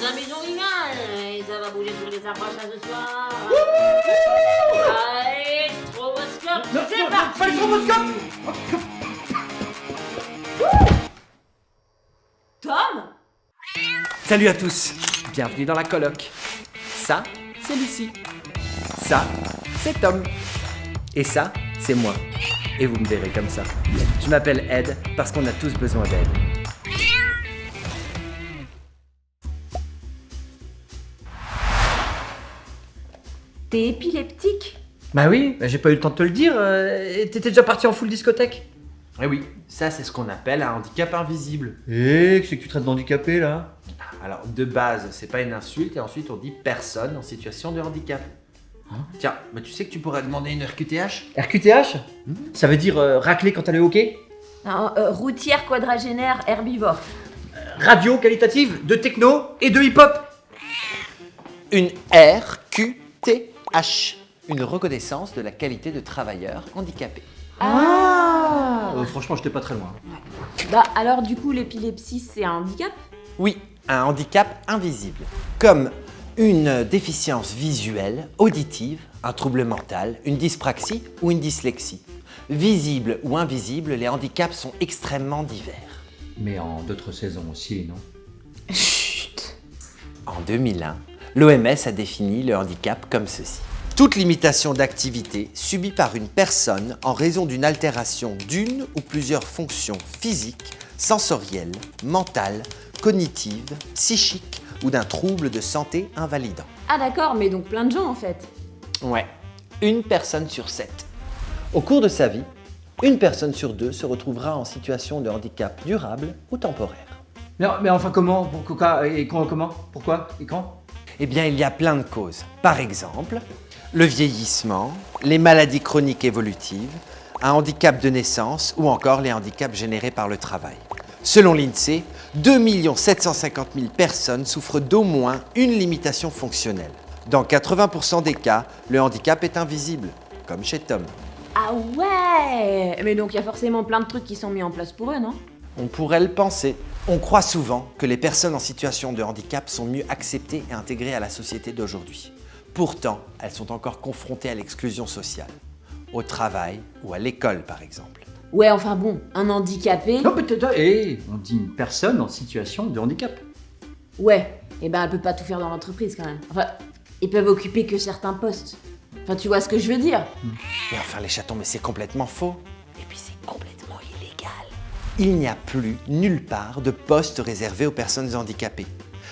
Les amis sont rigolent et ça va bouger tous les arbres ce soir. Allez, stroboscope, c'est parti. Pas le stroboscope. Tom? Salut à tous, bienvenue dans la coloc. Ça, c'est Lucie. Ça, c'est Tom. Et ça, c'est moi. Et vous me verrez comme ça. Je m'appelle Ed parce qu'on a tous besoin d'aide. T'es épileptique? Bah oui, j'ai pas eu le temps de te le dire. T'étais déjà parti en full discothèque. Eh oui, ça c'est ce qu'on appelle un handicap invisible. Et qu'est-ce que tu traites d'handicapé là? Alors de base, c'est pas une insulte et ensuite on dit personne en situation de handicap. Tiens, bah tu sais que tu pourrais demander une RQTH? RQTH? Ça veut dire racler quand t'allais au hockey? Non, routière quadragénaire herbivore. Radio qualitative de techno et de hip-hop. Une RQTH, une reconnaissance de la qualité de travailleur handicapé. Franchement, j'étais pas très loin. Bah alors du coup l'épilepsie c'est un handicap? Oui, un handicap invisible, comme une déficience visuelle, auditive, un trouble mental, une dyspraxie ou une dyslexie. Visible ou invisible, les handicaps sont extrêmement divers. Mais en d'autres saisons aussi, non? Chut. En 2001, l'OMS a défini le handicap comme ceci. Toute limitation d'activité subie par une personne en raison d'une altération d'une ou plusieurs fonctions physiques, sensorielles, mentales, cognitives, psychiques ou d'un trouble de santé invalidant. Ah d'accord, mais donc plein de gens en fait. Ouais, une personne sur 7. Au cours de sa vie, une personne sur 2 se retrouvera en situation de handicap durable ou temporaire. Mais enfin comment? Pourquoi? Et comment? Pourquoi? Et quand? Eh bien, il y a plein de causes. Par exemple, le vieillissement, les maladies chroniques évolutives, un handicap de naissance ou encore les handicaps générés par le travail. Selon l'INSEE, 2 750 000 personnes souffrent d'au moins une limitation fonctionnelle. Dans 80% des cas, le handicap est invisible, comme chez Tom. Ah ouais. Mais donc il y a forcément plein de trucs qui sont mis en place pour eux, non? On pourrait le penser. On croit souvent que les personnes en situation de handicap sont mieux acceptées et intégrées à la société d'aujourd'hui. Pourtant, elles sont encore confrontées à l'exclusion sociale, au travail ou à l'école par exemple. Ouais, enfin bon, un handicapé... Non, peut-être. On dit une personne en situation de handicap. Ouais, et ben elle peut pas tout faire dans l'entreprise quand même. Enfin, ils peuvent occuper que certains postes. Enfin, tu vois ce que je veux dire? Mais enfin les chatons, mais c'est complètement faux. Et puis c'est complètement illégal. Il n'y a plus nulle part de poste réservé aux personnes handicapées.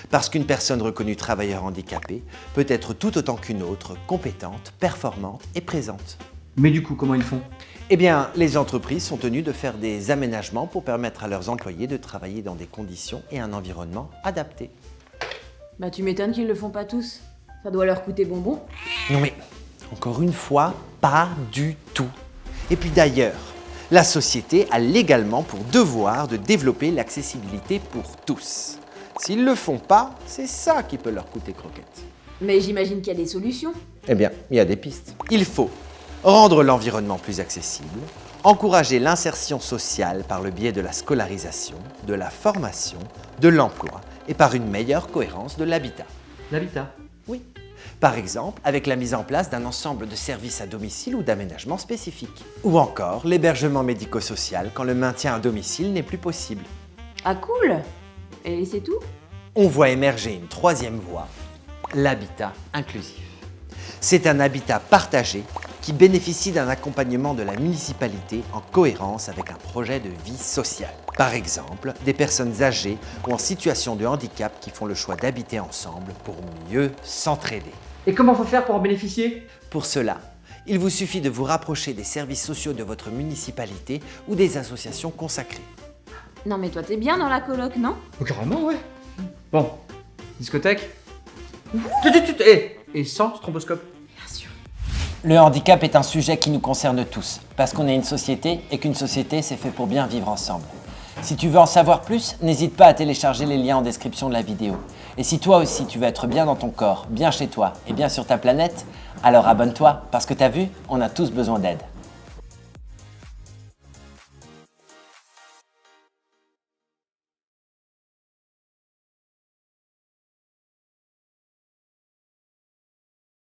Parce qu'une personne reconnue travailleur handicapé peut être tout autant qu'une autre, compétente, performante et présente. Mais du coup, comment ils font? Eh bien, les entreprises sont tenues de faire des aménagements pour permettre à leurs employés de travailler dans des conditions et un environnement adaptés. Bah tu m'étonnes qu'ils le font pas tous. Ça doit leur coûter bonbon. Non mais, encore une fois, pas du tout. Et puis d'ailleurs, la société a légalement pour devoir de développer l'accessibilité pour tous. S'ils le font pas, c'est ça qui peut leur coûter croquette. Mais j'imagine qu'il y a des solutions. Eh bien, il y a des pistes. Il faut rendre l'environnement plus accessible, encourager l'insertion sociale par le biais de la scolarisation, de la formation, de l'emploi et par une meilleure cohérence de l'habitat. L'habitat. Oui. Par exemple, avec la mise en place d'un ensemble de services à domicile ou d'aménagements spécifiques. Ou encore l'hébergement médico-social quand le maintien à domicile n'est plus possible. Ah cool. Et c'est tout? On voit émerger une troisième voie, l'habitat inclusif. C'est un habitat partagé qui bénéficie d'un accompagnement de la municipalité en cohérence avec un projet de vie sociale. Par exemple, des personnes âgées ou en situation de handicap qui font le choix d'habiter ensemble pour mieux s'entraider. Et comment faut faire pour en bénéficier? Pour cela, il vous suffit de vous rapprocher des services sociaux de votre municipalité ou des associations consacrées. Non mais toi t'es bien dans la coloc, non? Oh, carrément, ouais. Bon, discothèque. Et sans stromboscope. Bien sûr. Le handicap est un sujet qui nous concerne tous, parce qu'on est une société et qu'une société c'est fait pour bien vivre ensemble. Si tu veux en savoir plus, n'hésite pas à télécharger les liens en description de la vidéo. Et si toi aussi tu veux être bien dans ton corps, bien chez toi et bien sur ta planète, alors abonne-toi, parce que t'as vu, on a tous besoin d'aide.